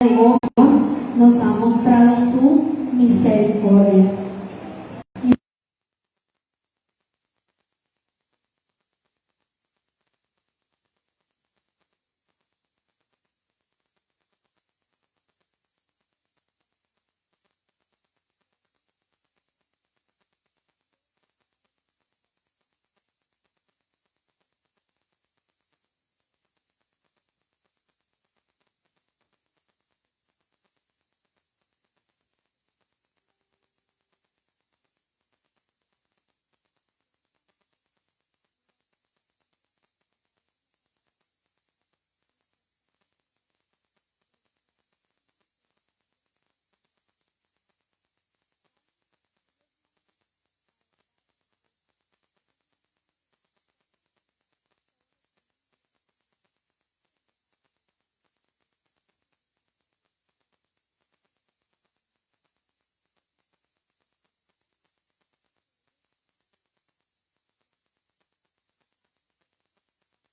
de gozo nos ha mostrado su misericordia.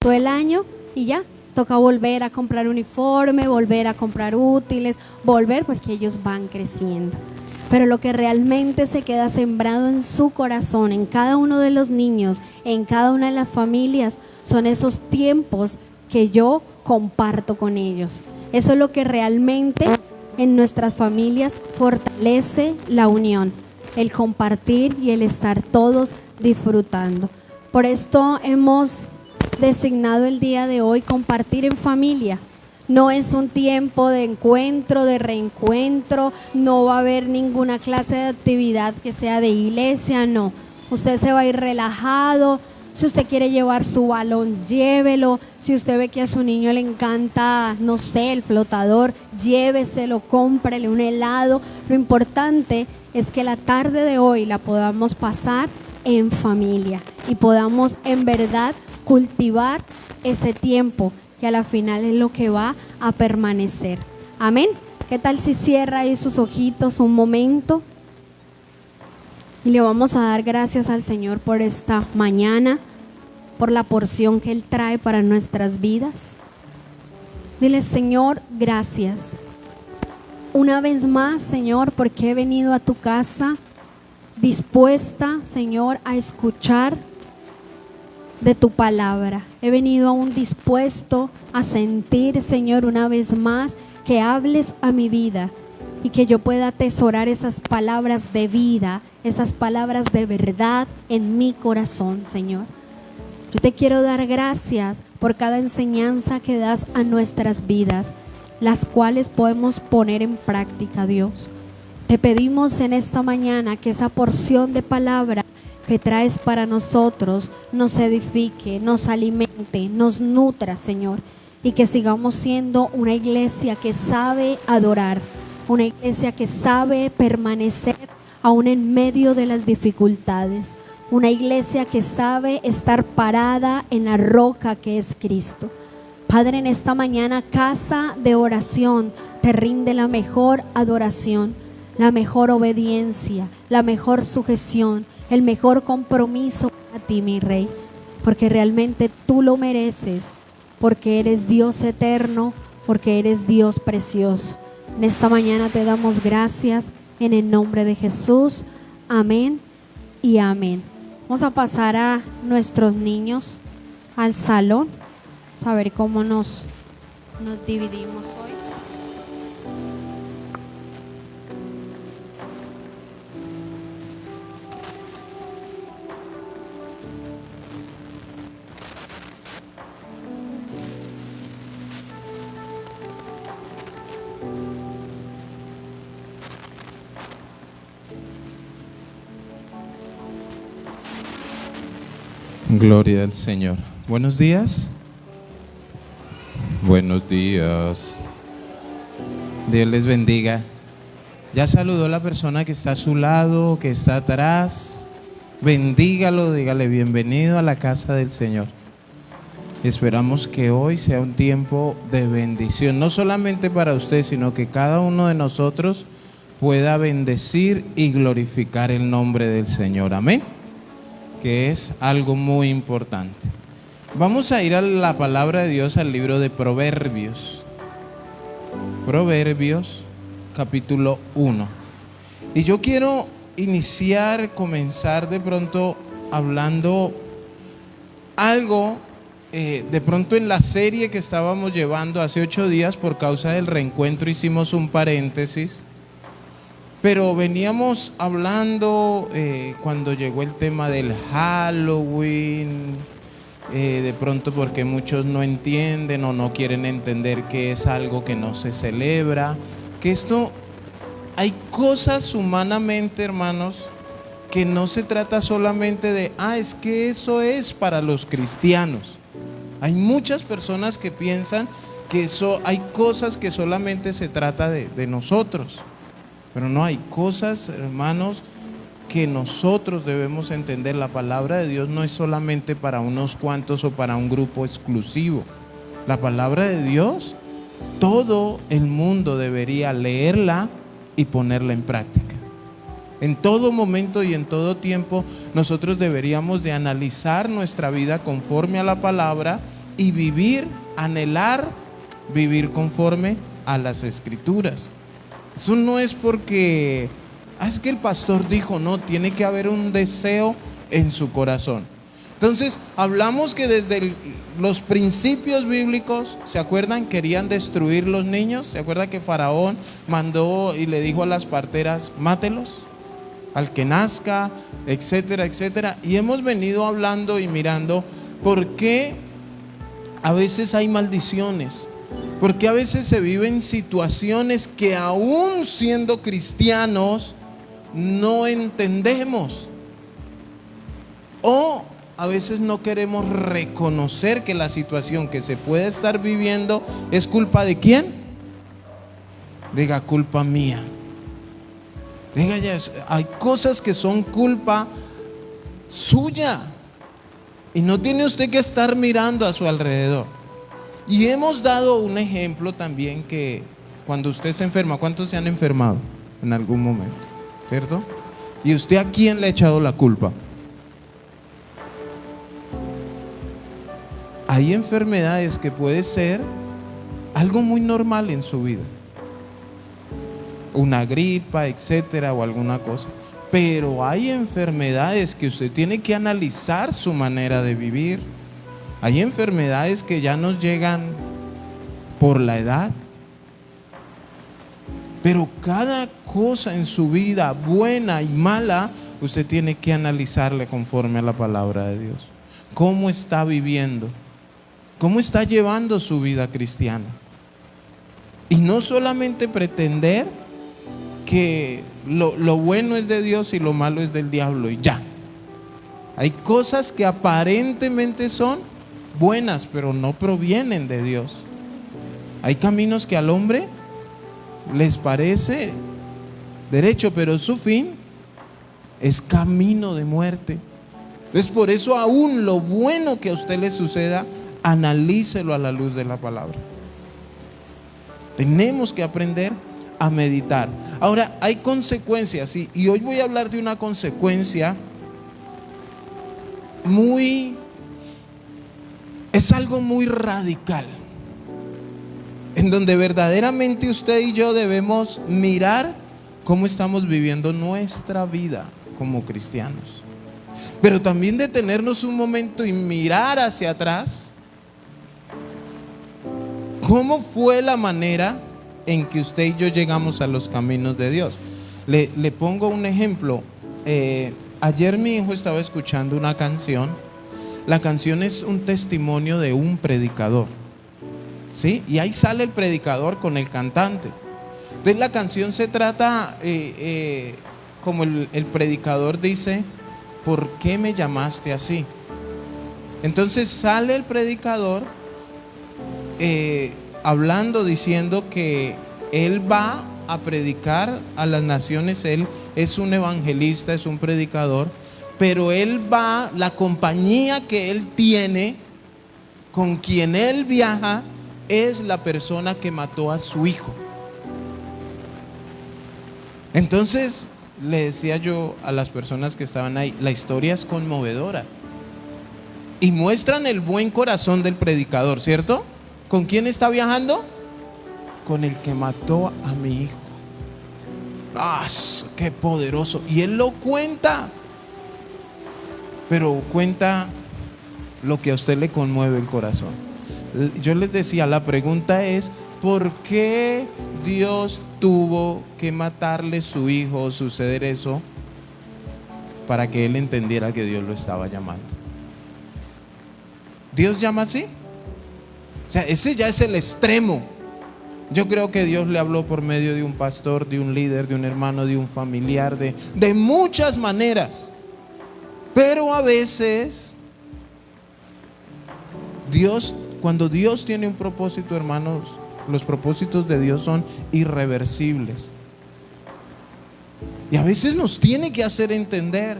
Todo el año y ya, toca volver a comprar uniforme, volver a comprar útiles, volver porque ellos van creciendo. Pero lo que realmente se queda sembrado en su corazón, en cada uno de los niños, en cada una de las familias, son esos tiempos que yo comparto con ellos. Eso es lo que realmente en nuestras familias fortalece la unión, el compartir y el estar todos disfrutando. Por esto hemos designado el día de hoy compartir en familia. No es un tiempo de encuentro, de reencuentro, no va a haber ninguna clase de actividad que sea de iglesia, no. Usted se va a ir relajado. Si usted quiere llevar su balón, llévelo. Si usted ve que a su niño le encanta, no sé, el flotador, lléveselo, cómprele un helado. Lo importante es que la tarde de hoy la podamos pasar en familia y podamos en verdad cultivar ese tiempo que a la final es lo que va a permanecer. Amén. ¿Qué tal si cierra ahí sus ojitos un momento? Y le vamos a dar gracias al Señor por esta mañana, por la porción que Él trae para nuestras vidas. Dile: Señor, gracias. Una vez más, Señor, porque he venido a tu casa dispuesta, Señor, a escuchar de tu palabra. He venido aún dispuesto a sentir, Señor, una vez más que hables a mi vida y que yo pueda atesorar esas palabras de vida, esas palabras de verdad en mi corazón, Señor. Yo te quiero dar gracias por cada enseñanza que das a nuestras vidas, las cuales podemos poner en práctica, Dios. Te pedimos en esta mañana que esa porción de palabra que traes para nosotros nos edifique, nos alimente, nos nutra, Señor, y que sigamos siendo una iglesia que sabe adorar, una iglesia que sabe permanecer aún en medio de las dificultades, una iglesia que sabe estar parada en la roca que es Cristo. Padre, en esta mañana, casa de oración te rinde la mejor adoración, la mejor obediencia, la mejor sujeción, el mejor compromiso a ti, mi Rey, porque realmente tú lo mereces, porque eres Dios eterno, porque eres Dios precioso. En esta mañana te damos gracias en el nombre de Jesús. Amén y amén. Vamos a pasar a nuestros niños al salón. Vamos a ver cómo nos dividimos hoy. Gloria al Señor. Buenos días. Buenos días. Dios les bendiga. ¿Ya saludó a la persona que está a su lado, que está atrás? Bendígalo, dígale: bienvenido a la casa del Señor. Esperamos que hoy sea un tiempo de bendición, no solamente para usted, sino que cada uno de nosotros pueda bendecir y glorificar el nombre del Señor. Amén. Que es algo muy importante. Vamos a ir a la palabra de Dios, al libro de Proverbios. Proverbios capítulo 1. Y yo quiero comenzar de pronto hablando algo, de pronto en la serie que estábamos llevando hace 8 días, por causa del reencuentro hicimos un paréntesis, pero veníamos hablando cuando llegó el tema del Halloween, de pronto porque muchos no entienden o no quieren entender que es algo que no se celebra, que esto, hay cosas humanamente, hermanos, que no se trata solamente de, es que eso es para los cristianos. Hay muchas personas que piensan que hay cosas que solamente se trata de nosotros, pero no, hay cosas, hermanos, que nosotros debemos entender. La palabra de Dios no es solamente para unos cuantos o para un grupo exclusivo. La palabra de Dios, todo el mundo debería leerla y ponerla en práctica. En todo momento y en todo tiempo nosotros deberíamos de analizar nuestra vida conforme a la palabra y anhelar vivir conforme a las Escrituras. Eso no es porque es que el pastor dijo, no, tiene que haber un deseo en su corazón. Entonces hablamos que desde los principios bíblicos, ¿se acuerdan? Querían destruir los niños. ¿Se acuerdan que Faraón mandó y le dijo a las parteras, mátelos al que nazca, etcétera, etcétera? Y hemos venido hablando y mirando por qué a veces hay maldiciones, por qué a veces se viven situaciones que aún siendo cristianos no entendemos, o a veces no queremos reconocer que la situación que se puede estar viviendo es culpa de ¿quién? Diga, culpa mía. Diga ya, hay cosas que son culpa suya y no tiene usted que estar mirando a su alrededor. Y hemos dado un ejemplo también, que cuando usted se enferma, ¿cuántos se han enfermado en algún momento? ¿Cierto? ¿Y usted a quién le ha echado la culpa? Hay enfermedades que puede ser algo muy normal en su vida, una gripa, etcétera, o alguna cosa. Pero hay enfermedades que usted tiene que analizar su manera de vivir. Hay enfermedades que ya nos llegan por la edad. Pero cada cosa en su vida, buena y mala, usted tiene que analizarle conforme a la palabra de Dios. ¿Cómo está viviendo? ¿Cómo está llevando su vida cristiana? Y no solamente pretender que lo bueno es de Dios y lo malo es del diablo y ya. Hay cosas que aparentemente son buenas, pero no provienen de Dios. Hay caminos que al hombre les parece derecho, pero su fin es camino de muerte. Entonces, por eso aún lo bueno que a usted le suceda, analícelo a la luz de la palabra. Tenemos que aprender a meditar. Ahora, hay consecuencias, y hoy voy a hablar de una consecuencia es algo muy radical, en donde verdaderamente usted y yo debemos mirar cómo estamos viviendo nuestra vida como cristianos, pero también detenernos un momento y mirar hacia atrás. ¿Cómo fue la manera en que usted y yo llegamos a los caminos de Dios? Le pongo un ejemplo. Ayer mi hijo estaba escuchando una canción. La canción es un testimonio de un predicador, ¿sí? Y ahí sale el predicador con el cantante. Entonces la canción se trata, como el predicador dice, ¿por qué me llamaste así? Entonces sale el predicador hablando, diciendo que él va a predicar a las naciones. Él es un evangelista, es un predicador, pero él va, la compañía que él tiene, con quien él viaja, es la persona que mató a su hijo. Entonces le decía yo a las personas que estaban ahí, la historia es conmovedora y muestran el buen corazón del predicador, ¿cierto? ¿Con quién está viajando? con el que mató a mi hijo. ¡Ah, qué poderoso! Y él lo cuenta, pero cuenta lo que a usted le conmueve el corazón. Yo les decía, la pregunta es: ¿por qué Dios tuvo que matarle su hijo o suceder eso para que él entendiera que Dios lo estaba llamando? ¿Dios llama así? O sea, ese ya es el extremo. Yo creo que Dios le habló por medio de un pastor, de un líder, de un hermano, de un familiar, de muchas maneras. Pero a veces Dios, cuando Dios tiene un propósito, hermanos, los propósitos de Dios son irreversibles. Y a veces nos tiene que hacer entender.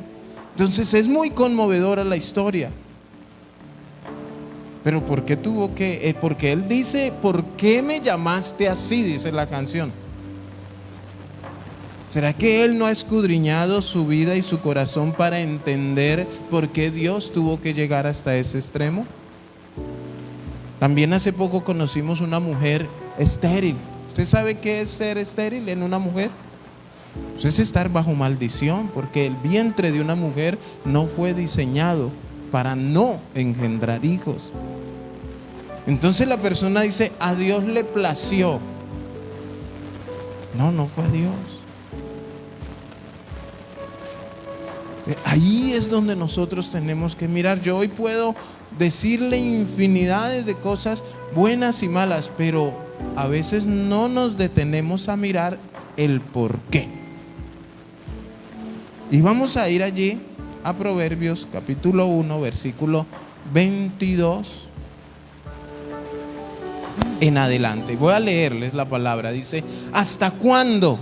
Entonces es muy conmovedora la historia. Pero ¿por qué tuvo que? Porque él dice: ¿por qué me llamaste así?, dice la canción. ¿Será que él no ha escudriñado su vida y su corazón para entender por qué Dios tuvo que llegar hasta ese extremo? También hace poco conocimos una mujer estéril. ¿Usted sabe qué es ser estéril en una mujer? Pues es estar bajo maldición, porque el vientre de una mujer no fue diseñado para no engendrar hijos. Entonces la persona dice: a Dios le plació. No fue a Dios. Ahí es donde nosotros tenemos que mirar. Yo hoy puedo decirle infinidades de cosas buenas y malas, pero a veces no nos detenemos a mirar el por qué. Y vamos a ir allí a Proverbios capítulo 1, versículo 22 en adelante. Voy a leerles la palabra. Dice: ¿hasta cuándo,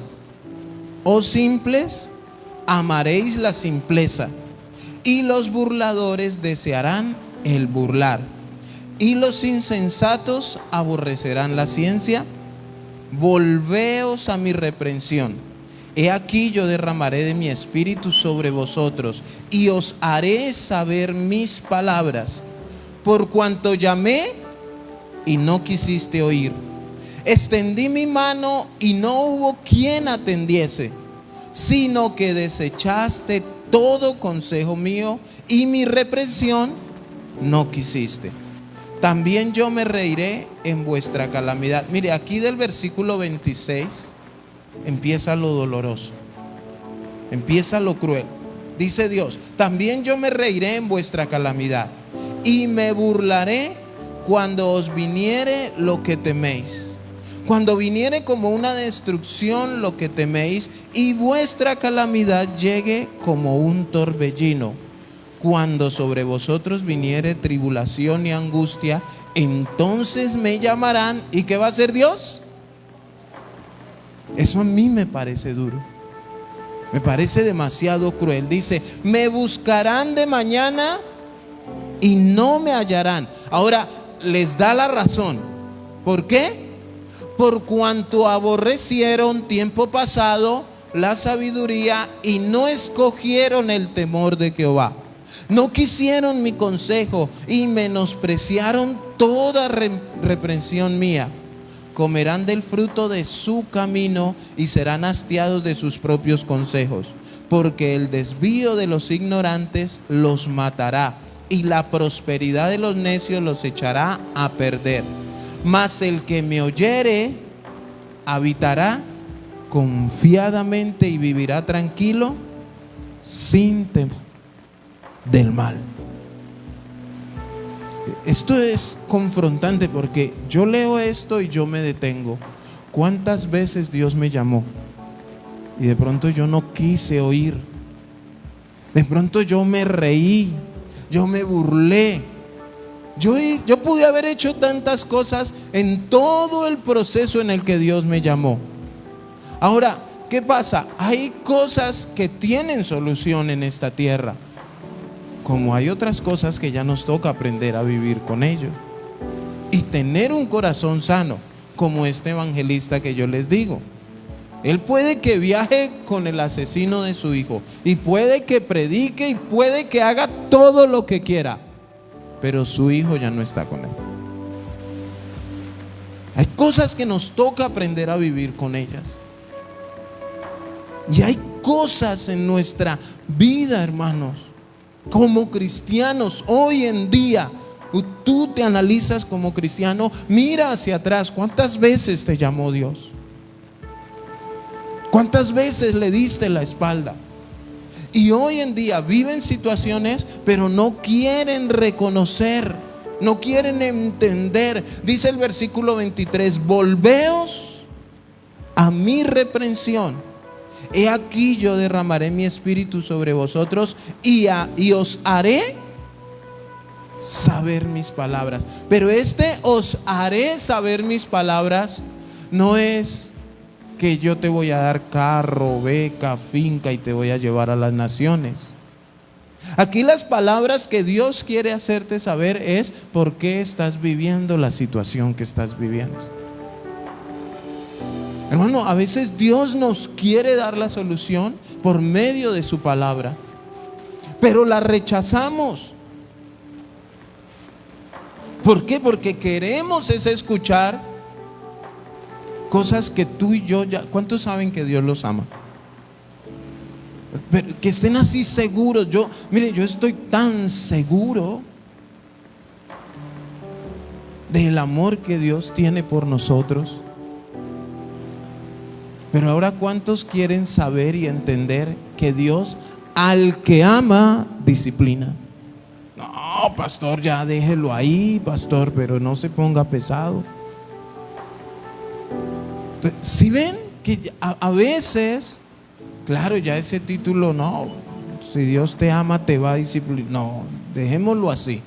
oh simples, amaréis la simpleza? Y los burladores desearán el burlar. Y los insensatos aborrecerán la ciencia. Volveos a mi reprensión. He aquí yo derramaré de mi espíritu sobre vosotros, y os haré saber mis palabras. Por cuanto llamé y no quisiste oír, extendí mi mano y no hubo quien atendiese, sino que desechaste todo consejo mío, y mi reprensión no quisiste. También yo me reiré en vuestra calamidad. Mire, aquí del versículo 26 empieza lo doloroso, empieza lo cruel. Dice Dios: también yo me reiré en vuestra calamidad, y me burlaré cuando os viniere lo que teméis. Cuando viniere como una destrucción lo que teméis, y vuestra calamidad llegue como un torbellino. Cuando sobre vosotros viniere tribulación y angustia, entonces me llamarán. ¿Y qué va a hacer Dios? Eso a mí me parece duro, me parece demasiado cruel. Dice: me buscarán de mañana y no me hallarán. Ahora les da la razón. ¿Por qué? Por cuanto aborrecieron tiempo pasado la sabiduría y no escogieron el temor de Jehová. No quisieron mi consejo y menospreciaron toda reprensión mía. Comerán del fruto de su camino y serán hastiados de sus propios consejos, porque el desvío de los ignorantes los matará, y la prosperidad de los necios los echará a perder. Mas el que me oyere habitará confiadamente y vivirá tranquilo sin temor del mal. Esto es confrontante, porque yo leo esto y yo me detengo. ¿Cuántas veces Dios me llamó y de pronto yo no quise oír? De pronto yo me reí, yo me burlé. Yo pude haber hecho tantas cosas en todo el proceso en el que Dios me llamó. Ahora, ¿qué pasa? Hay cosas que tienen solución en esta tierra, como hay otras cosas que ya nos toca aprender a vivir con ellos y tener un corazón sano, como este evangelista que yo les digo. Él puede que viaje con el asesino de su hijo, y puede que predique, y puede que haga todo lo que quiera, pero su hijo ya no está con él. Hay cosas que nos toca aprender a vivir con ellas. Y hay cosas en nuestra vida, hermanos, como cristianos, hoy en día, tú te analizas como cristiano, mira hacia atrás, ¿cuántas veces te llamó Dios? ¿Cuántas veces le diste la espalda? Y hoy en día viven situaciones, pero no quieren reconocer, no quieren entender. Dice el versículo 23, volveos a mi reprensión. He aquí yo derramaré mi espíritu sobre vosotros y os haré saber mis palabras. Pero os haré saber mis palabras no es que yo te voy a dar carro, beca, finca y te voy a llevar a las naciones. Aquí las palabras que Dios quiere hacerte saber es por qué estás viviendo la situación que estás viviendo. Hermano, a veces Dios nos quiere dar la solución por medio de su palabra, pero la rechazamos. ¿Por qué? Porque queremos escuchar cosas que tú y yo ya... ¿Cuántos saben que Dios los ama? Pero que estén así seguros. Mire, yo estoy tan seguro del amor que Dios tiene por nosotros. Pero ahora, ¿cuántos quieren saber y entender que Dios al que ama disciplina? No, pastor, ya déjelo ahí, pastor, pero no se ponga pesado. Si ven que a veces, claro, ya ese título, no, si Dios te ama te va a disciplinar. No, dejémoslo así.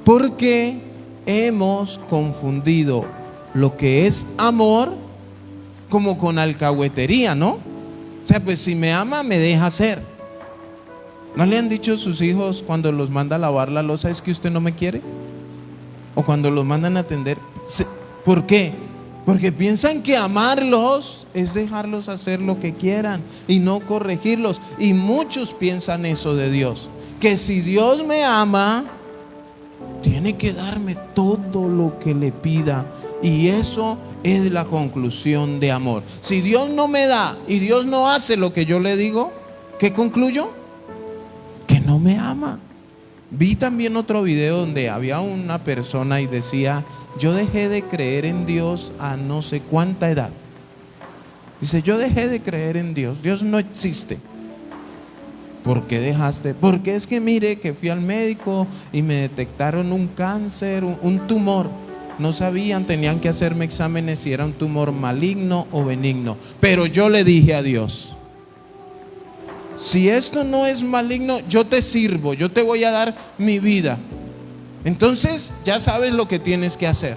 Porque hemos confundido lo que es amor como con alcahuetería, ¿no? O sea, pues si me ama, me deja hacer. ¿No le han dicho a sus hijos cuando los manda a lavar la loza, es que usted no me quiere? O cuando los mandan a atender. ¿Por qué? Porque piensan que amarlos es dejarlos hacer lo que quieran y no corregirlos. Y muchos piensan eso de Dios, que si Dios me ama, tiene que darme todo lo que le pida. Y eso es la conclusión de amor. Si Dios no me da y Dios no hace lo que yo le digo, ¿qué concluyo? Que no me ama. Vi también otro video donde había una persona y decía: yo dejé de creer en Dios a no sé cuánta edad. Dice: yo dejé de creer en Dios, Dios no existe. ¿Por qué dejaste? Porque es que mire que fui al médico y me detectaron un cáncer, un tumor. No sabían, tenían que hacerme exámenes si era un tumor maligno o benigno. Pero yo le dije a Dios: si esto no es maligno, yo te sirvo, yo te voy a dar mi vida. Entonces ya sabes lo que tienes que hacer.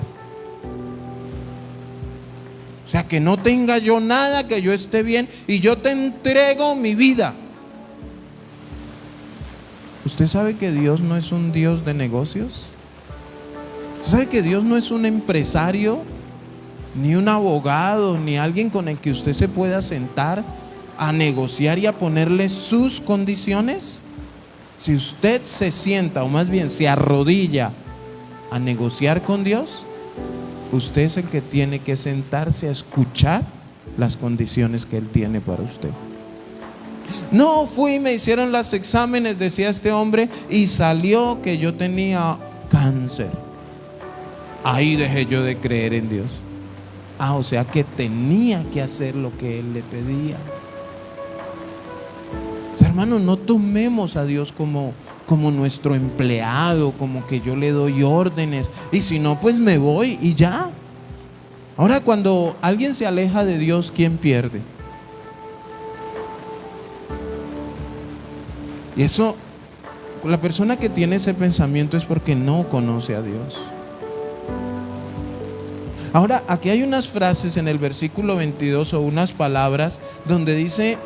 O sea, que no tenga yo nada, que yo esté bien y yo te entrego mi vida. ¿Usted sabe que Dios no es un Dios de negocios? ¿Sabe que Dios no es un empresario, ni un abogado, ni alguien con el que usted se pueda sentar a negociar y a ponerle sus condiciones? Si usted se sienta, o más bien se arrodilla a negociar con Dios, usted es el que tiene que sentarse a escuchar las condiciones que Él tiene para usted. No fui, me hicieron los exámenes, decía este hombre, y salió que yo tenía cáncer. Ahí dejé yo de creer en Dios. O sea que tenía que hacer lo que Él le pedía. Hermanos, no tomemos a Dios como nuestro empleado, como que yo le doy órdenes y si no, pues me voy y ya. Ahora, cuando alguien se aleja de Dios, ¿quién pierde? Y eso, la persona que tiene ese pensamiento es porque no conoce a Dios. Ahora, aquí hay unas frases en el versículo 22 o unas palabras donde dice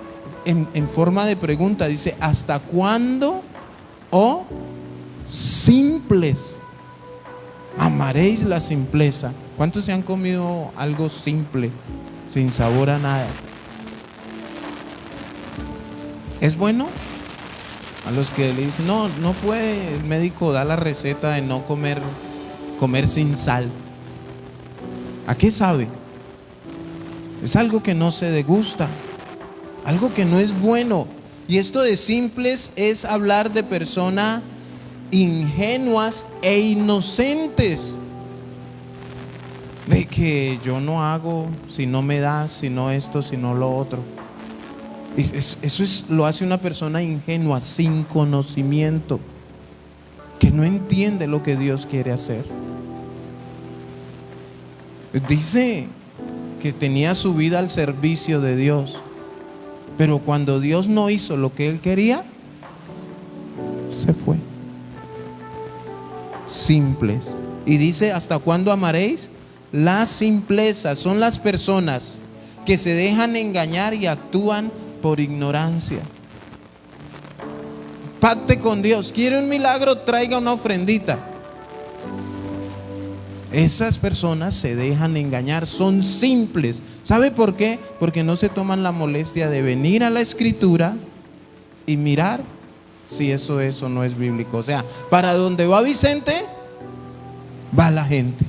en forma de pregunta, dice: ¿hasta cuándo, oh simples, amaréis la simpleza? ¿Cuántos se han comido algo simple, sin sabor a nada? ¿Es bueno? A los que le dicen: no puede, el médico da la receta de no comer sin sal. ¿A qué sabe? Es algo que no se degusta, algo que no es bueno. Y esto de simples es hablar de personas ingenuas e inocentes. De que yo no hago si no me das, si no esto, si no lo otro. Lo hace una persona ingenua, sin conocimiento, que no entiende lo que Dios quiere hacer. Dice que tenía su vida al servicio de Dios, pero cuando Dios no hizo lo que él quería, se fue. Simples. Y dice, ¿hasta cuándo amaréis? La simpleza. Son las personas que se dejan engañar y actúan por ignorancia. Pacte con Dios. ¿Quiere un milagro? Traiga una ofrendita. Esas personas se dejan engañar, son simples. ¿Sabe por qué? Porque no se toman la molestia de venir a la Escritura y mirar si eso es o no es bíblico. O sea, para donde va Vicente, va la gente.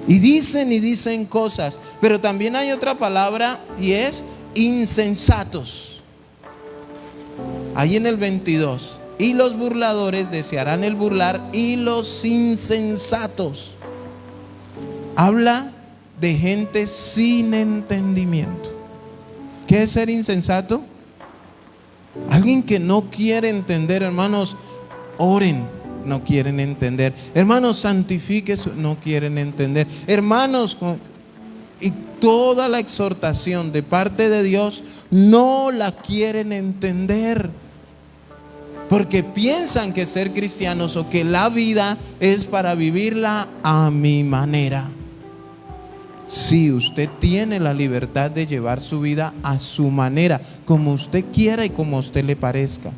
Y dicen cosas, pero también hay otra palabra y es insensatos. Ahí en el 22. Y los burladores desearán el burlar, y los insensatos. Habla de gente sin entendimiento. ¿Qué es ser insensato? Alguien que no quiere entender. Hermanos, oren, no quieren entender. Hermanos, santifíquese, no quieren entender. Hermanos, y toda la exhortación de parte de Dios no la quieren entender, porque piensan que ser cristianos o que la vida es para vivirla a mi manera. Sí, usted tiene la libertad de llevar su vida a su manera, como usted quiera y como a usted le parezca.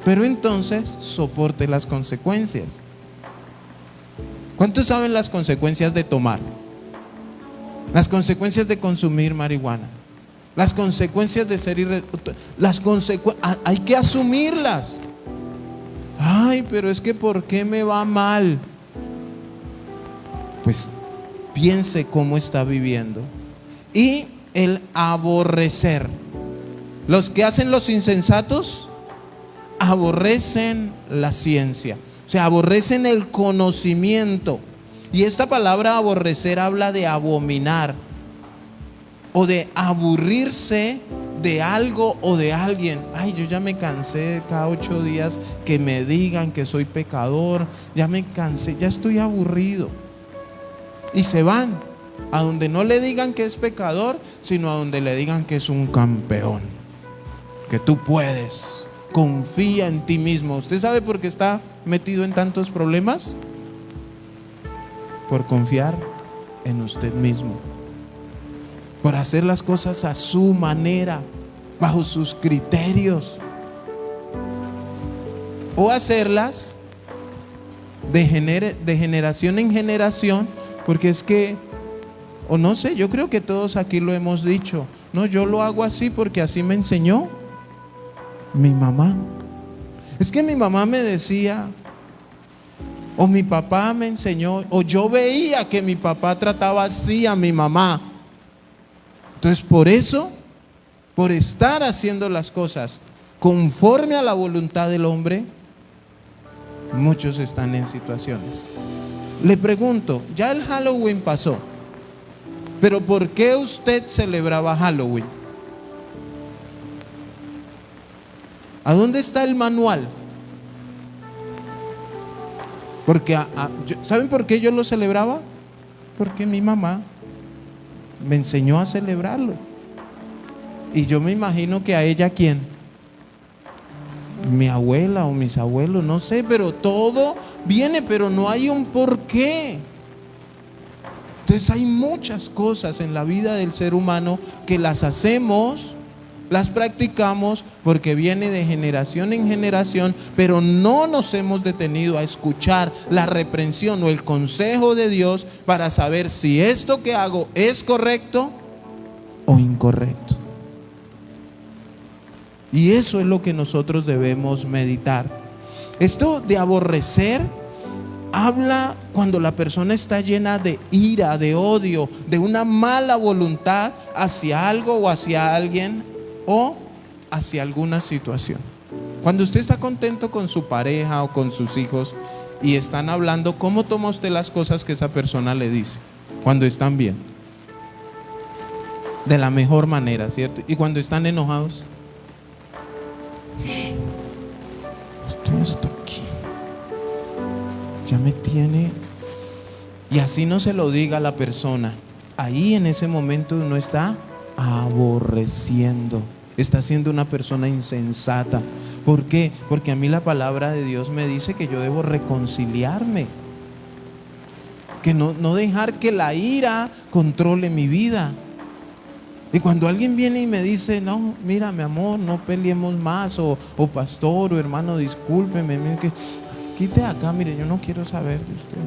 Pero entonces soporte las consecuencias. ¿Cuántos saben las consecuencias de tomar? Las consecuencias de consumir marihuana. Las consecuencias de ser hay que asumirlas. Ay, pero es que ¿por qué me va mal? Pues piense cómo está viviendo. Y el aborrecer. Los que hacen los insensatos aborrecen la ciencia, o sea, aborrecen el conocimiento. Y esta palabra aborrecer habla de abominar o de aburrirse de algo o de alguien. Ay, yo ya me cansé cada 8 días que me digan que soy pecador. Ya me cansé, ya estoy aburrido. Y se van a donde no le digan que es pecador, sino a donde le digan que es un campeón, que tú puedes. Confía en ti mismo. ¿Usted sabe por qué está metido en tantos problemas? Por confiar en usted mismo, por hacer las cosas a su manera, bajo sus criterios, o hacerlas de generación en generación, porque es que, o no sé, yo creo que todos aquí lo hemos dicho. No, yo lo hago así porque así me enseñó mi mamá. Es que mi mamá me decía, o mi papá me enseñó, o yo veía que mi papá trataba así a mi mamá. Entonces, por eso, por estar haciendo las cosas conforme a la voluntad del hombre, muchos están en situaciones. Le pregunto, ya el Halloween pasó, pero ¿por qué usted celebraba Halloween? ¿A dónde está el manual? Porque ¿saben por qué yo lo celebraba? Porque mi mamá me enseñó a celebrarlo. Y yo me imagino que a ella, ¿quién? Mi abuela o mis abuelos, no sé, pero todo viene, pero no hay un porqué. Entonces hay muchas cosas en la vida del ser humano que las hacemos, las practicamos porque viene de generación en generación, pero no nos hemos detenido a escuchar la reprensión o el consejo de Dios para saber si esto que hago es correcto o incorrecto. Y eso es lo que nosotros debemos meditar. Esto de aborrecer habla cuando la persona está llena de ira, de odio, de una mala voluntad hacia algo o hacia alguien o hacia alguna situación. Cuando usted está contento con su pareja o con sus hijos y están hablando, ¿cómo toma usted las cosas que esa persona le dice? Cuando están bien, de la mejor manera, ¿cierto? Y cuando están enojados, esto aquí ya me tiene. Y así no se lo diga a la persona, ahí en ese momento uno está aborreciendo, está siendo una persona insensata. ¿Por qué? Porque a mí la palabra de Dios me dice que yo debo reconciliarme, que no dejar que la ira controle mi vida. Y cuando alguien viene y me dice, no, mira mi amor, no peleemos más, o pastor, o hermano, discúlpeme, mire que quite acá, mire, yo no quiero saber de usted.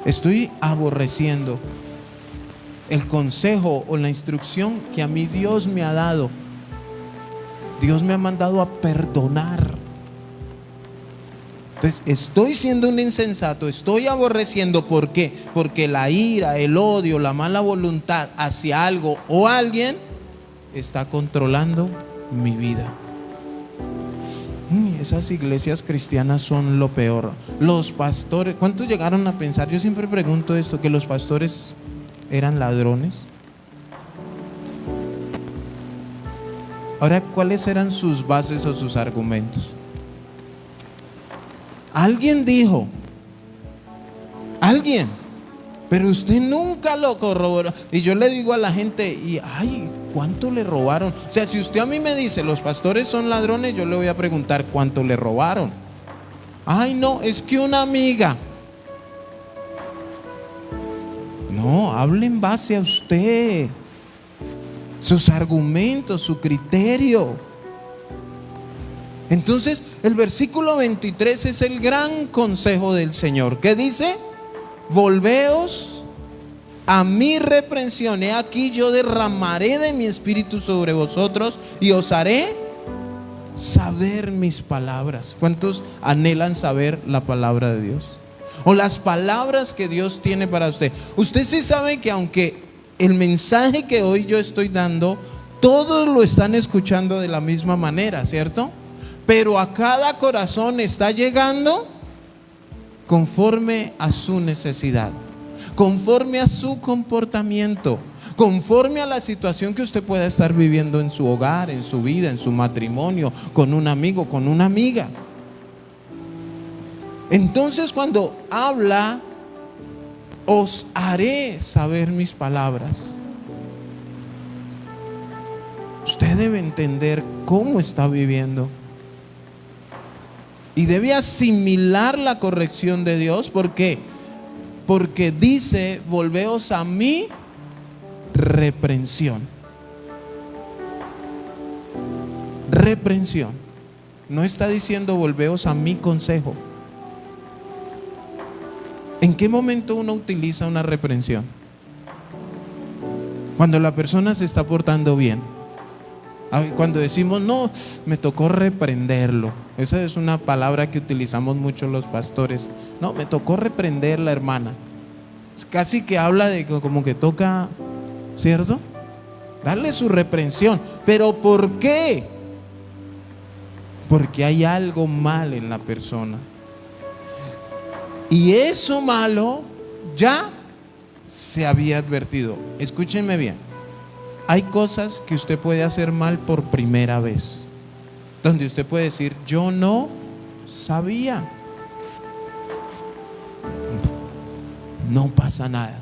Estoy aborreciendo el consejo o la instrucción que a mí Dios me ha dado. Dios me ha mandado a perdonar. Entonces estoy siendo un insensato, estoy aborreciendo. ¿Por qué? Porque la ira, el odio, la mala voluntad hacia algo o alguien está controlando mi vida. Esas iglesias cristianas son lo peor. Los pastores, ¿cuántos llegaron a pensar? Yo siempre pregunto esto, que los pastores eran ladrones. Ahora, ¿cuáles eran sus bases o sus argumentos? Alguien dijo, pero usted nunca lo corroboró. Y yo le digo a la gente, y ay, ¿cuánto le robaron? O sea, si usted a mí me dice, los pastores son ladrones, yo le voy a preguntar, ¿cuánto le robaron? Ay, no, es que una amiga. No, hable en base a usted, sus argumentos, su criterio. Entonces, el versículo 23 es el gran consejo del Señor. ¿Qué dice? Volveos a mi reprensión. He aquí yo derramaré de mi espíritu sobre vosotros y os haré saber mis palabras. ¿Cuántos anhelan saber la palabra de Dios? O las palabras que Dios tiene para usted. Usted sí sabe que aunque el mensaje que hoy yo estoy dando, todos lo están escuchando de la misma manera, ¿cierto? Pero a cada corazón está llegando conforme a su necesidad, conforme a su comportamiento, conforme a la situación que usted pueda estar viviendo en su hogar, en su vida, en su matrimonio, con un amigo, con una amiga. Entonces, cuando habla, os haré saber mis palabras, usted debe entender cómo está viviendo. Y debe asimilar la corrección de Dios. ¿Por qué? Porque dice, volveos a mi reprensión. Reprensión. No está diciendo volveos a mi consejo. ¿En qué momento uno utiliza una reprensión? Cuando la persona se está portando bien. Cuando decimos, no, me tocó reprenderlo. Esa es una palabra que utilizamos mucho los pastores. No, me tocó reprender la hermana. Es casi que habla de como que toca, ¿cierto? Darle su reprensión. ¿Pero por qué? Porque hay algo mal en la persona. Y eso malo ya se había advertido. Escúchenme bien. Hay cosas que usted puede hacer mal por primera vez, donde usted puede decir, yo no sabía. No pasa nada.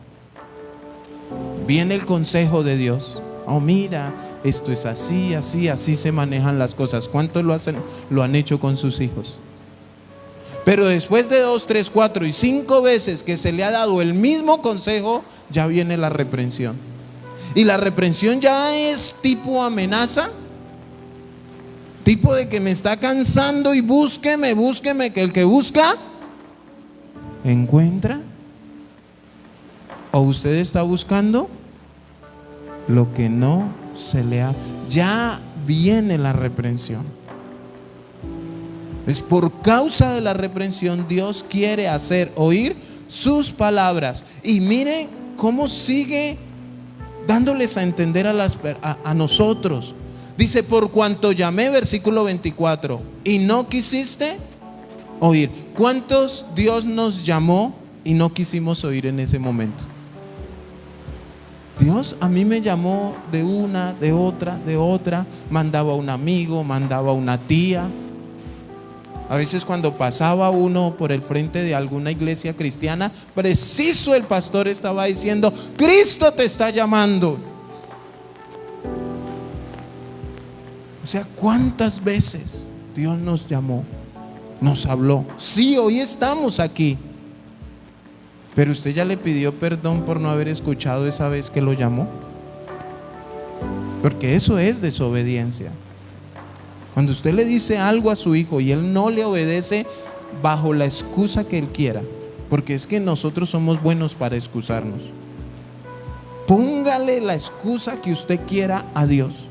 Viene el consejo de Dios. Oh, mira, esto es así, así, así se manejan las cosas. ¿Cuántos lo han hecho con sus hijos? Pero después de 2, 3, 4 y 5 veces que se le ha dado el mismo consejo, ya viene la reprensión. Y la reprensión ya es tipo amenaza, tipo de que me está cansando y búsqueme, que el que busca encuentra. O usted está buscando lo que no se le ha. Ya viene la reprensión. Es por causa de la reprensión Dios quiere hacer oír sus palabras. Y miren cómo sigue dándoles a entender a nosotros. Dice, por cuanto llamé, versículo 24, y no quisiste oír. ¿Cuántos Dios nos llamó y no quisimos oír en ese momento? Dios a mí me llamó de una, de otra, mandaba a un amigo, mandaba a una tía. A veces cuando pasaba uno por el frente de alguna iglesia cristiana, preciso el pastor estaba diciendo, Cristo te está llamando. O sea, ¿cuántas veces Dios nos llamó, nos habló? Sí, hoy estamos aquí. Pero usted ya le pidió perdón por no haber escuchado esa vez que lo llamó. Porque eso es desobediencia. Cuando usted le dice algo a su hijo y él no le obedece bajo la excusa que él quiera, porque es que nosotros somos buenos para excusarnos. Póngale la excusa que usted quiera a Dios,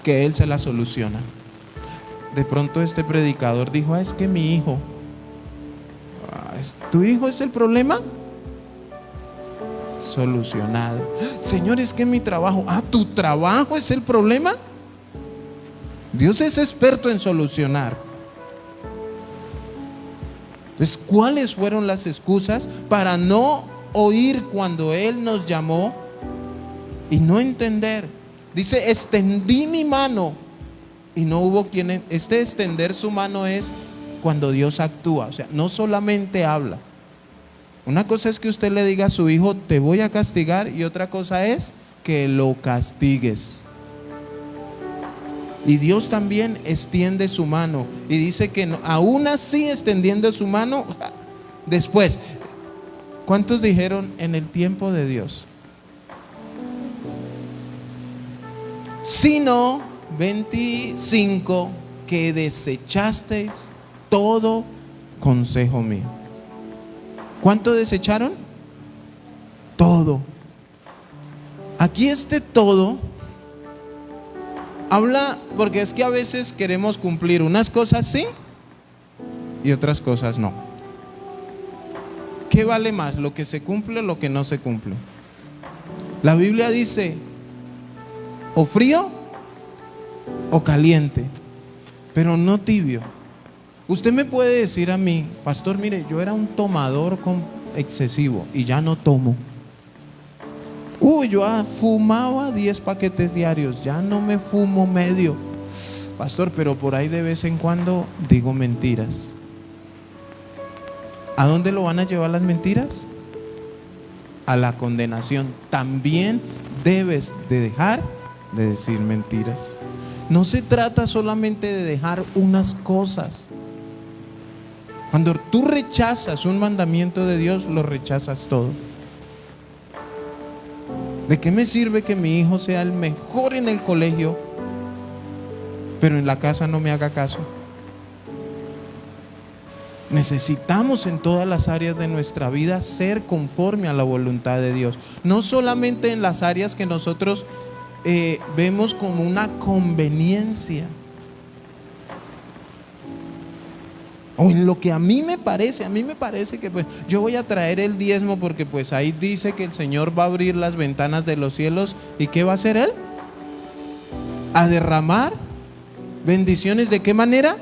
que Él se la soluciona. De pronto este predicador dijo, es que mi hijo, ¿tu hijo es el problema? Solucionado. Señor, es que mi trabajo, ¿tu trabajo es el problema? Dios es experto en solucionar. Entonces, ¿cuáles fueron las excusas para no oír cuando Él nos llamó y no entender? Dice, extendí mi mano y no hubo quien. Extender su mano es cuando Dios actúa, o sea, no solamente habla. Una cosa es que usted le diga a su hijo, te voy a castigar, y otra cosa es que lo castigues. Y Dios también extiende su mano y dice que no, aún así extendiendo su mano, después, ¿cuántos dijeron en el tiempo de Dios? Sino 25 que desechasteis todo consejo mío. ¿Cuánto desecharon? Todo. Aquí todo habla, porque es que a veces queremos cumplir unas cosas sí y otras cosas no. ¿Qué vale más, lo que se cumple o lo que no se cumple? La Biblia dice, o frío o caliente, pero no tibio. Usted me puede decir a mí, pastor, mire, yo era un tomador excesivo y ya no tomo. Yo fumaba 10 paquetes diarios, ya no me fumo medio. Pastor, pero por ahí de vez en cuando digo mentiras. ¿A dónde lo van a llevar las mentiras? A la condenación. También debes de dejar de decir mentiras. No se trata solamente de dejar unas cosas. Cuando tú rechazas un mandamiento de Dios, lo rechazas todo. ¿De qué me sirve que mi hijo sea el mejor en el colegio, pero en la casa no me haga caso? Necesitamos en todas las áreas de nuestra vida ser conforme a la voluntad de Dios. No solamente en las áreas que nosotros vemos como una conveniencia, o en lo que a mí me parece que pues yo voy a traer el diezmo porque pues ahí dice que el Señor va a abrir las ventanas de los cielos. ¿Y qué va a hacer Él? A derramar bendiciones. ¿De qué manera?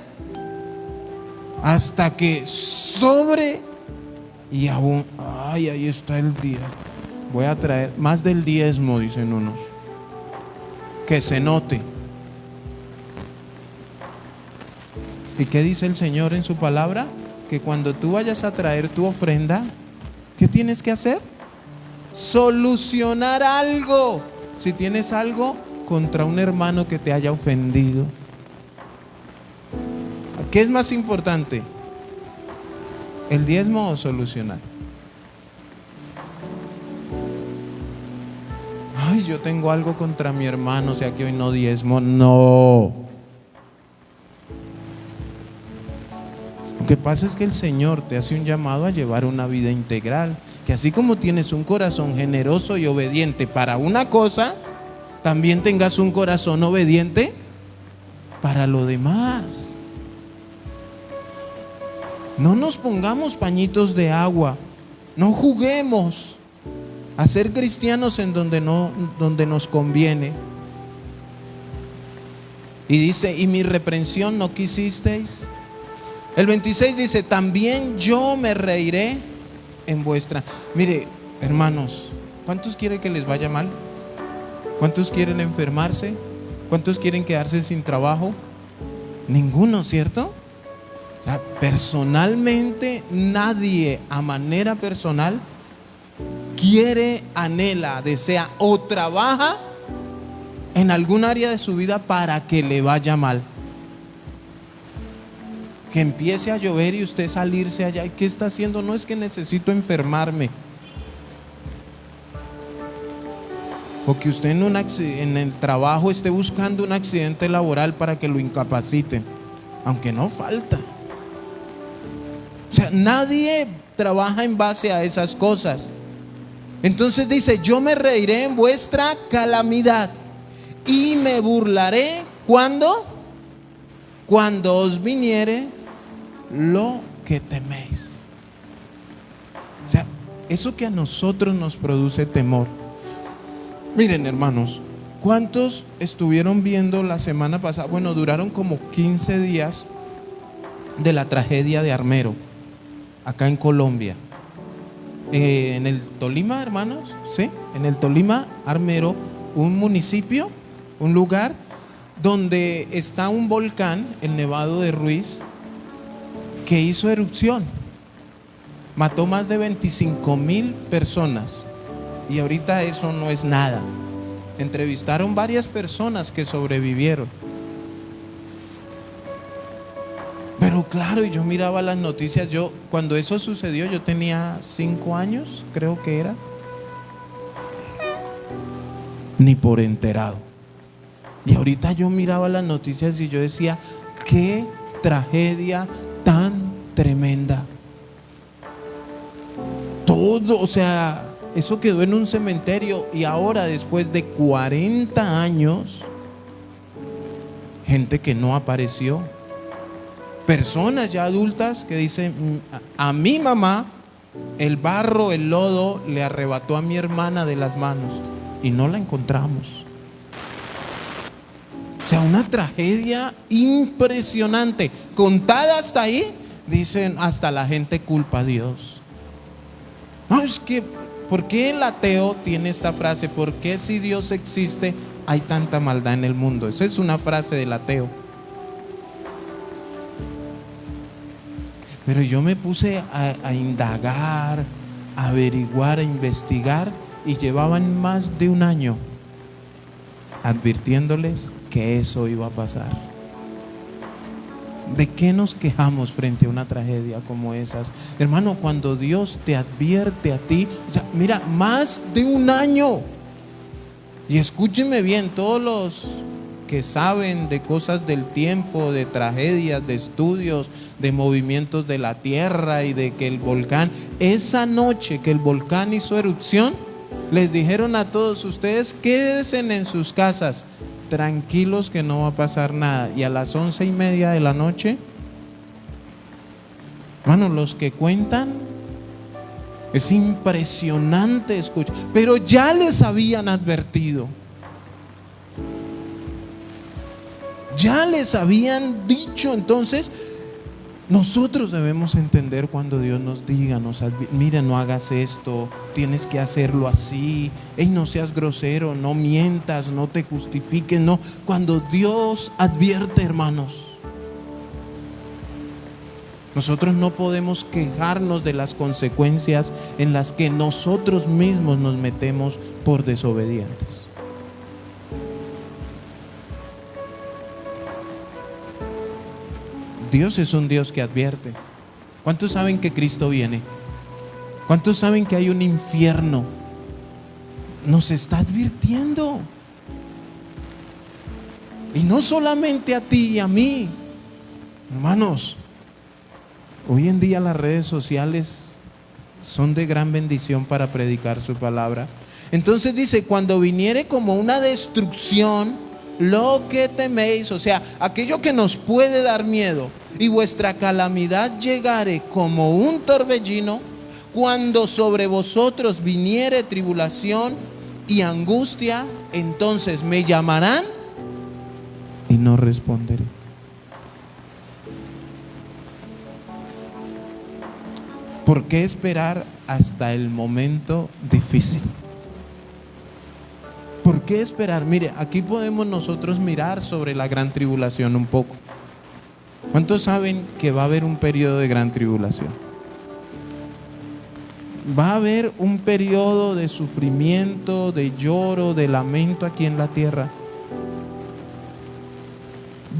Hasta que sobre y aún, ahí está el día. Voy a traer más del diezmo, dicen unos. Que se note. ¿Y qué dice el Señor en su palabra? Que cuando tú vayas a traer tu ofrenda, ¿qué tienes que hacer? Solucionar algo. Si tienes algo contra un hermano que te haya ofendido, ¿qué es más importante? ¿El diezmo o solucionar? Yo tengo algo contra mi hermano, o sea que hoy no diezmo. No. Lo que pasa es que el Señor te hace un llamado a llevar una vida integral, que así como tienes un corazón generoso y obediente para una cosa, también tengas un corazón obediente para lo demás. No nos pongamos pañitos de agua, no juguemos a ser cristianos en donde nos conviene. Y dice, y mi reprensión no quisisteis. El 26 dice, también yo me reiré en vuestra. Mire, hermanos, ¿cuántos quieren que les vaya mal? ¿Cuántos quieren enfermarse? ¿Cuántos quieren quedarse sin trabajo? Ninguno, ¿cierto? O sea, personalmente nadie, a manera personal, quiere, anhela, desea o trabaja en algún área de su vida para que le vaya mal. Que empiece a llover y usted salirse allá. ¿Y qué está haciendo? No es que necesito enfermarme. O que usted en el trabajo esté buscando un accidente laboral para que lo incapaciten. Aunque no falta. O sea, nadie trabaja en base a esas cosas. Entonces dice, yo me reiré en vuestra calamidad y me burlaré cuando os viniere lo que teméis. O sea, eso que a nosotros nos produce temor. Miren, hermanos, ¿cuántos estuvieron viendo la semana pasada? Bueno, duraron como 15 días de la tragedia de Armero, acá en Colombia. En el Tolima, hermanos, ¿sí? En el Tolima, Armero, un municipio, un lugar donde está un volcán, el Nevado de Ruiz, que hizo erupción. Mató más de 25,000 personas. Y ahorita eso no es nada. Entrevistaron varias personas que sobrevivieron. Pero claro, yo miraba las noticias. Cuando eso sucedió, yo tenía 5 años, creo que era. Ni por enterado. Y ahorita yo miraba las noticias y yo decía, qué tragedia tan tremenda. Todo, o sea, eso quedó en un cementerio. Y ahora, después de 40 años, gente que no apareció. Personas ya adultas que dicen, a mi mamá el barro, el lodo le arrebató a mi hermana de las manos y no la encontramos. O sea, una tragedia impresionante. Contada hasta ahí, dicen, hasta la gente culpa a Dios. No, es que, ¿por qué el ateo tiene esta frase? ¿Por qué si Dios existe hay tanta maldad en el mundo? Esa es una frase del ateo. Pero yo me puse a indagar, a averiguar, a investigar, y llevaban más de un año advirtiéndoles que eso iba a pasar. ¿De qué nos quejamos frente a una tragedia como esas? Hermano, cuando Dios te advierte a ti, o sea, mira, más de un año. Y escúchenme bien, todos los que saben de cosas del tiempo, de tragedias, de estudios, de movimientos de la tierra y de que el volcán, esa noche que el volcán hizo erupción, les dijeron a todos ustedes, quédense en sus casas, tranquilos que no va a pasar nada. Y a las 11:30 de la noche, hermano, los que cuentan, es impresionante escuchar, pero ya les habían advertido. Ya les habían dicho. Entonces nosotros debemos entender cuando Dios nos diga, mira, no hagas esto, tienes que hacerlo así, no seas grosero, no mientas, no te justifiques, no. Cuando Dios advierte, hermanos, nosotros no podemos quejarnos de las consecuencias en las que nosotros mismos nos metemos por desobedientes. Dios es un Dios que advierte. ¿Cuántos saben que Cristo viene? ¿Cuántos saben que hay un infierno? Nos está advirtiendo. Y no solamente a ti y a mí. Hermanos, hoy en día las redes sociales son de gran bendición para predicar su palabra. Entonces dice, cuando viniere como una destrucción, lo que teméis, o sea, aquello que nos puede dar miedo, y vuestra calamidad llegare como un torbellino, cuando sobre vosotros viniere tribulación y angustia, entonces me llamarán y no responderé. ¿Por qué esperar hasta el momento difícil? ¿Por qué esperar? Mire, aquí podemos nosotros mirar sobre la gran tribulación un poco. ¿Cuántos saben que va a haber un periodo de gran tribulación? Va a haber un periodo de sufrimiento, de lloro, de lamento aquí en la tierra.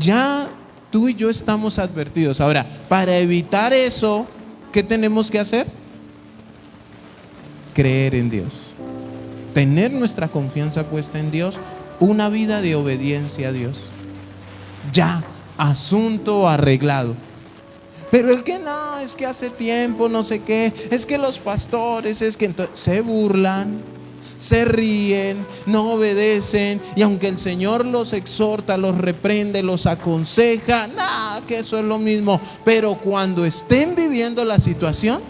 Ya tú y yo estamos advertidos. Ahora, para evitar eso, ¿qué tenemos que hacer? Creer en Dios. Tener nuestra confianza puesta en Dios, una vida de obediencia a Dios. Ya, asunto arreglado. Pero el que no, es que hace tiempo, no sé qué, es que los pastores, es que entonces se burlan, se ríen, no obedecen, y aunque el Señor los exhorta, los reprende, los aconseja, nada, que eso es lo mismo. Pero cuando estén viviendo la situación,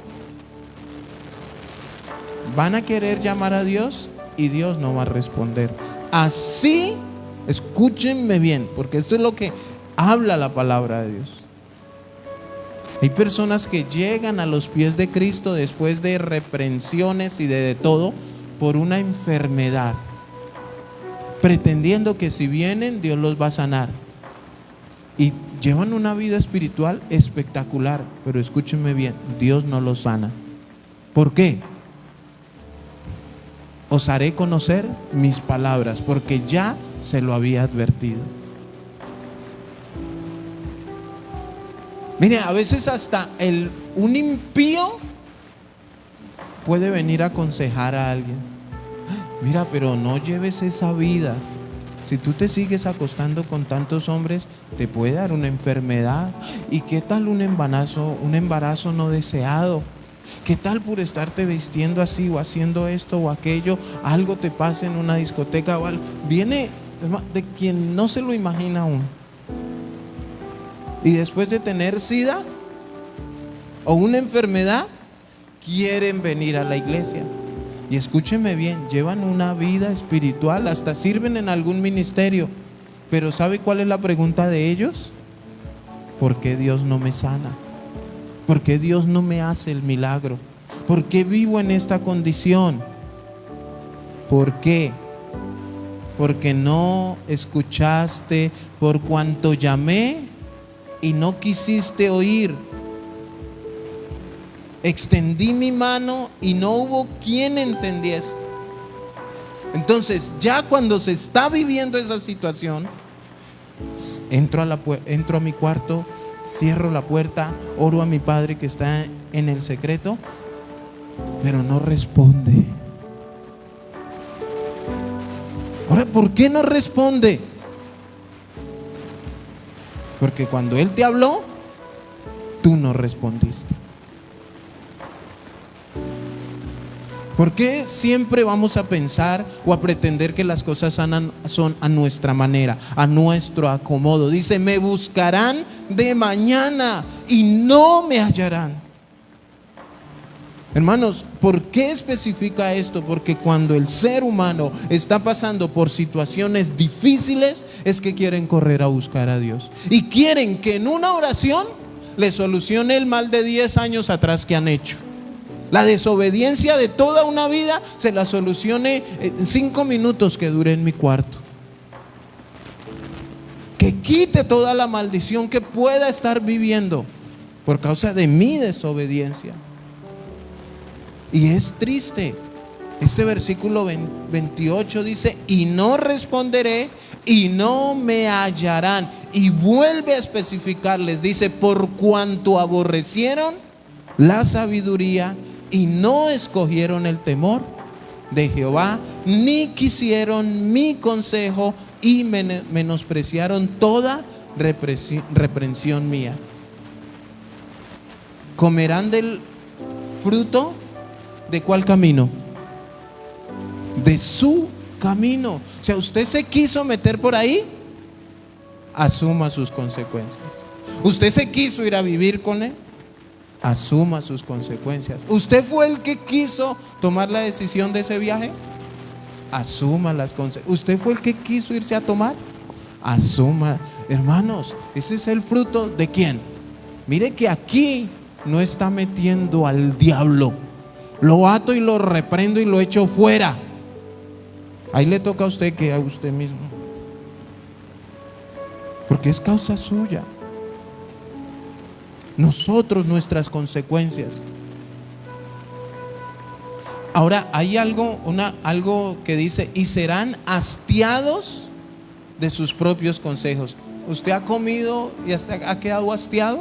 van a querer llamar a Dios y Dios no va a responder. Así, escúchenme bien, porque esto es lo que habla la palabra de Dios. Hay personas que llegan a los pies de Cristo después de reprensiones y de todo por una enfermedad, pretendiendo que si vienen Dios los va a sanar, y llevan una vida espiritual espectacular, pero escúchenme bien, Dios no los sana. ¿Por qué? Os haré conocer mis palabras, porque ya se lo había advertido. Mire, a veces hasta un impío puede venir a aconsejar a alguien. Mira, pero no lleves esa vida. Si tú te sigues acostando con tantos hombres, te puede dar una enfermedad. ¿Y qué tal un embarazo no deseado? ¿Qué tal por estarte vistiendo así o haciendo esto o aquello, algo te pasa en una discoteca o algo? Viene de quien no se lo imagina aún. Y después de tener SIDA o una enfermedad, quieren venir a la iglesia. Y escúchenme bien, llevan una vida espiritual, hasta sirven en algún ministerio. Pero ¿sabe cuál es la pregunta de ellos? ¿Por qué Dios no me sana? ¿Por qué Dios no me hace el milagro? ¿Por qué vivo en esta condición? ¿Por qué? Porque no escuchaste por cuanto llamé y no quisiste oír. Extendí mi mano y no hubo quien entendiese. Entonces, ya cuando se está viviendo esa situación, entro a mi cuarto, cierro la puerta, oro a mi Padre que está en el secreto, pero no responde. Ahora, ¿por qué no responde? Porque cuando Él te habló, tú no respondiste. ¿Por qué siempre vamos a pensar o a pretender que las cosas son a nuestra manera, a nuestro acomodo? Dice, me buscarán de mañana y no me hallarán. Hermanos, ¿por qué especifica esto? Porque cuando el ser humano está pasando por situaciones difíciles, es que quieren correr a buscar a Dios. Y quieren que en una oración le solucione el mal de 10 años atrás que han hecho. La desobediencia de toda una vida se la solucione en 5 minutos que dure en mi cuarto. Que quite toda la maldición que pueda estar viviendo por causa de mi desobediencia. Y es triste. Este versículo 28 dice, y no responderé y no me hallarán. Y vuelve a especificarles, dice, por cuanto aborrecieron la sabiduría y no escogieron el temor de Jehová, ni quisieron mi consejo y menospreciaron toda reprensión mía. Comerán del fruto ¿de cuál camino? De su camino. O sea, usted se quiso meter por ahí asuma sus consecuencias. Usted se quiso ir a vivir con él, asuma sus consecuencias. Usted fue el que quiso tomar la decisión de ese viaje, asuma las consecuencias. Usted fue el que quiso irse a tomar, asuma. Hermanos, ese es el fruto de ¿quién? Mire que aquí no está metiendo al diablo. Lo ato y lo reprendo y lo echo fuera. Ahí le toca a usted que a usted mismo, porque es causa suya. Nosotros, nuestras consecuencias. Ahora hay algo que dice: y serán hastiados de sus propios consejos. ¿Usted ha comido y hasta ha quedado hastiado?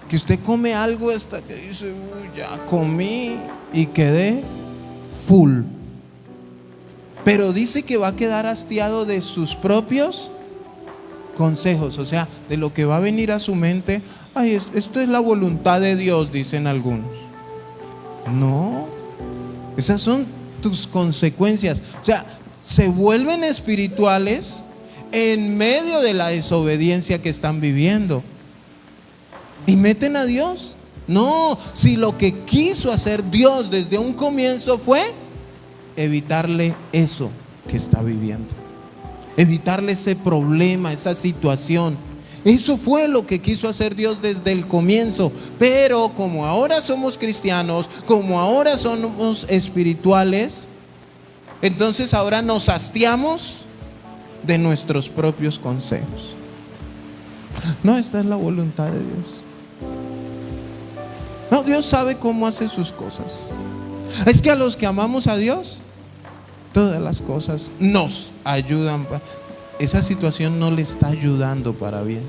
Que usted come algo hasta que dice: uy, ya comí y quedé full. Pero dice que va a quedar hastiado de sus propios consejos, o sea, de lo que va a venir a su mente. Ay, esto es la voluntad de Dios, dicen algunos. No, esas son tus consecuencias. O sea, se vuelven espirituales en medio de la desobediencia que están viviendo y meten a Dios. No, si lo que quiso hacer Dios desde un comienzo fue evitarle eso que está viviendo, evitarle ese problema, esa situación. Eso fue lo que quiso hacer Dios desde el comienzo. Pero como ahora somos cristianos, como ahora somos espirituales, entonces ahora nos hastiamos de nuestros propios consejos. No, esta es la voluntad de Dios. No, Dios sabe cómo hace sus cosas. Es que a los que amamos a Dios, todas las cosas nos ayudan. Esa situación no le está ayudando para bien.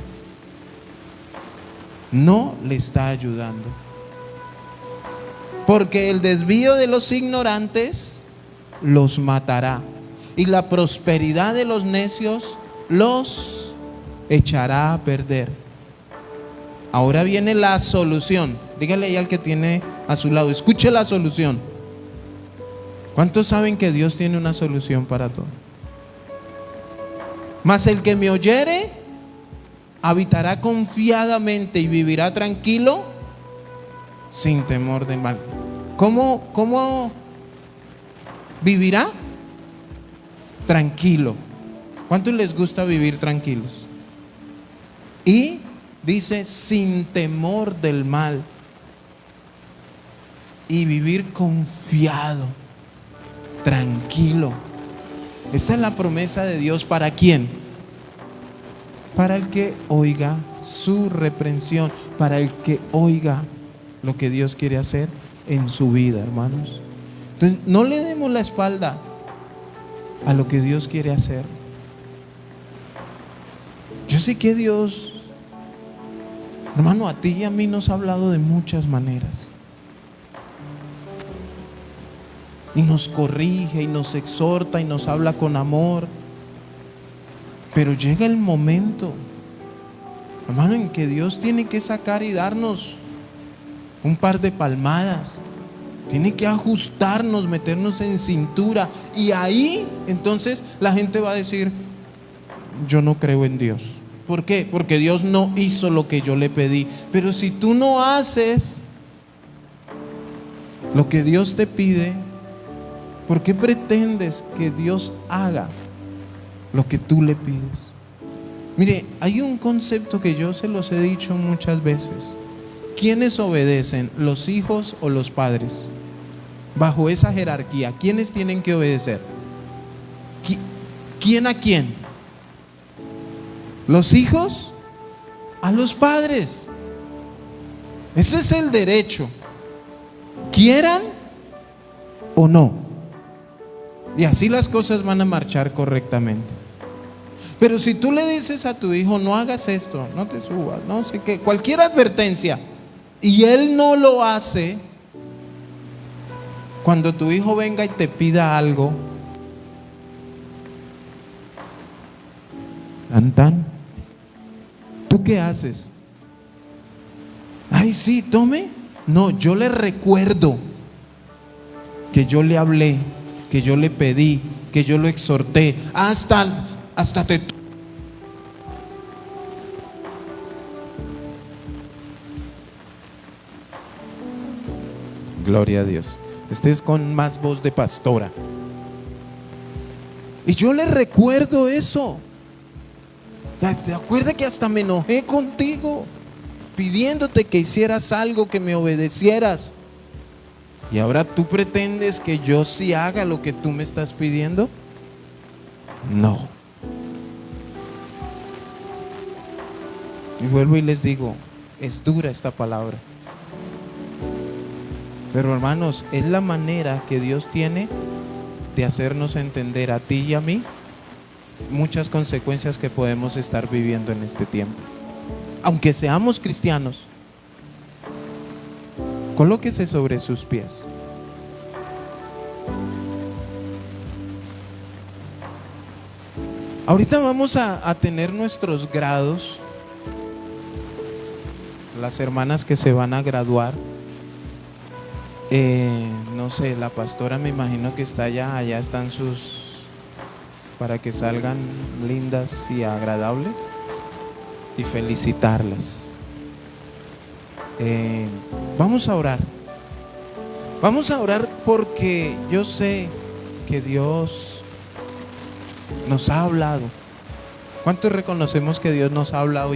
No le está ayudando. Porque el desvío de los ignorantes los matará, y la prosperidad de los necios los echará a perder. Ahora viene la solución. Dígale ahí al que tiene a su lado: escuche la solución. ¿Cuántos saben que Dios tiene una solución para todo? Mas el que me oyere habitará confiadamente y vivirá tranquilo sin temor de mal. ¿Cómo vivirá? Tranquilo. ¿Cuántos les gusta vivir tranquilos? Y dice: sin temor del mal. Y vivir confiado, tranquilo. Esa es la promesa de Dios. ¿Para quién? Para el que oiga su reprensión, para el que oiga lo que Dios quiere hacer en su vida, hermanos. Entonces, no le demos la espalda a lo que Dios quiere hacer. Yo sé que Dios, hermano, a ti y a mí nos ha hablado de muchas maneras. Y nos corrige y nos exhorta y nos habla con amor. Pero llega el momento, hermano, en que Dios tiene que sacar y darnos un par de palmadas. Tiene que ajustarnos, meternos en cintura. Y ahí entonces la gente va a decir: yo no creo en Dios. ¿Por qué? Porque Dios no hizo lo que yo le pedí. Pero si tú no haces lo que Dios te pide, ¿por qué pretendes que Dios haga lo que tú le pides? Mire, hay un concepto que yo se los he dicho muchas veces. ¿Quiénes obedecen, los hijos o los padres? Bajo esa jerarquía, ¿quiénes tienen que obedecer? ¿Quién a quién? ¿Los hijos? A los padres. Ese es el derecho, quieran o no. Y así las cosas van a marchar correctamente. Pero si tú le dices a tu hijo: no hagas esto, no te subas, no sé qué, cualquier advertencia, y él no lo hace, cuando tu hijo venga y te pida algo, Antán, ¿tú qué haces? Ay, sí, tome. No, yo le recuerdo que yo le hablé, que yo le pedí, que yo lo exhorté, hasta te... Gloria a Dios. Este es con más voz de pastora. Y yo le recuerdo eso. ¿Te acuerdas que hasta me enojé contigo pidiéndote que hicieras algo, que me obedecieras? Y ahora tú pretendes que yo sí haga lo que tú me estás pidiendo. No. Y vuelvo y les digo, es dura esta palabra. Pero hermanos, es la manera que Dios tiene de hacernos entender a ti y a mí muchas consecuencias que podemos estar viviendo en este tiempo. Aunque seamos cristianos, colóquese sobre sus pies. Ahorita vamos a tener nuestros grados. Las hermanas que se van a graduar. No sé, la pastora me imagino que está allá están sus, para que salgan lindas y agradables, y felicitarlas. Vamos a orar. Vamos a orar porque yo sé que Dios nos ha hablado. ¿Cuántos reconocemos que Dios nos ha hablado?